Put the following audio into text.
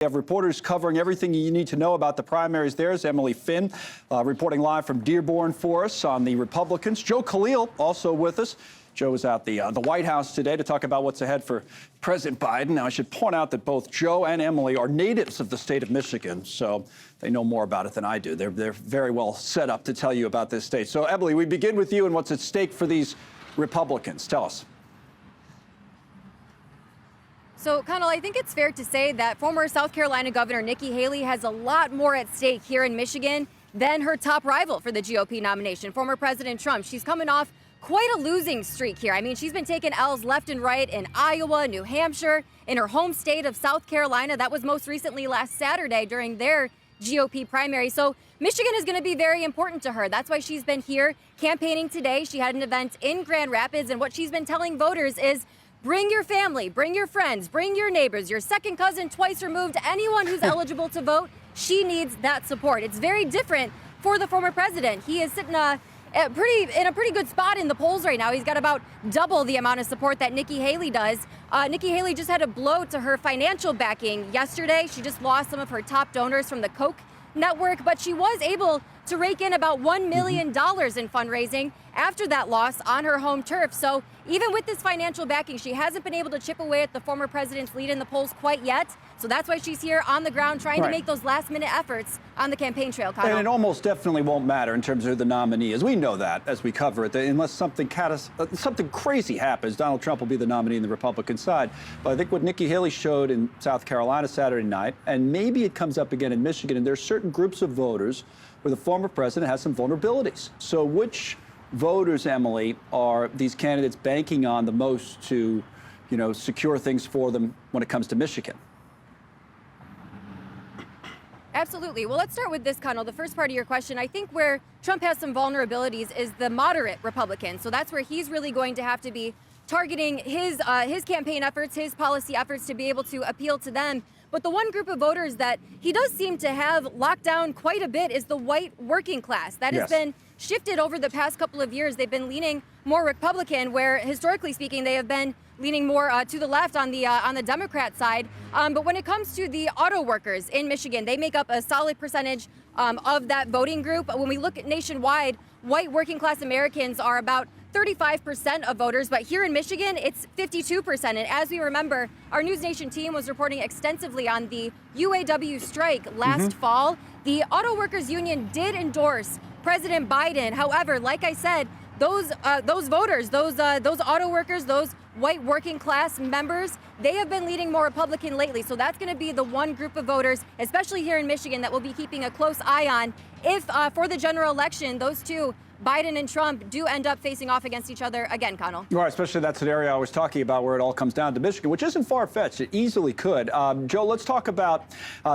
We have reporters covering everything you need to know about the primaries. There's Emily Finn reporting live from Dearborn for us on the Republicans. Joe Khalil also with us. Joe was at the White House today to talk about what's ahead for President Biden. Now, I should point out that both Joe and Emily are natives of the state of Michigan, so they know more about it than I do. They're very well set up to tell you about this state. So, Emily, we begin with you and what's at stake for these Republicans. Tell us. So, Connell, I think it's fair to say that former South Carolina Governor Nikki Haley has a lot more at stake here in Michigan than her top rival for the GOP nomination, former President Trump. She's coming off quite a losing streak here. I mean, she's been taking L's left and right in Iowa, New Hampshire, in her home state of South Carolina. That was most recently last Saturday during their GOP primary. So Michigan is going to be very important to her. That's why she's been here campaigning today. She had an event in Grand Rapids, and what she's been telling voters is bring your family, bring your friends, bring your neighbors, your second cousin twice removed, anyone who's eligible to vote. She needs that support. It's very different for the former president. He is sitting in a pretty good spot in the polls right now. He's got about double the amount of support that Nikki Haley does. Nikki Haley just had a blow to her financial backing yesterday. She just lost some of her top donors from the Koch network, but she was able to rake in about $1 million in fundraising after that loss on her home turf. So even with this financial backing, she hasn't been able to chip away at the former president's lead in the polls quite yet. So that's why she's here on the ground trying to make those last-minute efforts on the campaign trail, Connell. And it almost definitely won't matter in terms of who the nominee is. We know that as we cover it, unless something crazy happens, Donald Trump will be the nominee in the Republican side. But I think what Nikki Haley showed in South Carolina Saturday night, and maybe it comes up again in Michigan, and there's certain groups of voters where the former president has some vulnerabilities. So which voters, Emily, are these candidates banking on the most to, secure things for them when it comes to Michigan? Absolutely. Well, let's start with this, Connell. The first part of your question, I think where Trump has some vulnerabilities is the moderate Republicans. So that's where he's really going to have to be targeting his campaign efforts, his policy efforts to be able to appeal to them. But the one group of voters that he does seem to have locked down quite a bit is the white working class. That has been shifted over the past couple of years. They've been leaning more Republican, where historically speaking, they have been leaning more to the left on the Democrat side. But when it comes to the auto workers in Michigan, they make up a solid percentage of that voting group. When we look at nationwide, white working class Americans are about 35% of voters, but here in Michigan, it's 52%. And as we remember, our NewsNation team was reporting extensively on the UAW strike last fall. The Auto Workers Union did endorse President Biden. However, like I said, those voters, those auto workers, those white working class members, they have been leaning more Republican lately. So that's going to be the one group of voters, especially here in Michigan, that we'll be keeping a close eye on if for the general election, those two, Biden and Trump, do end up facing off against each other again, Connell. Right, especially that scenario I was talking about where it all comes down to Michigan, which isn't far-fetched. It easily could. Joe, let's talk about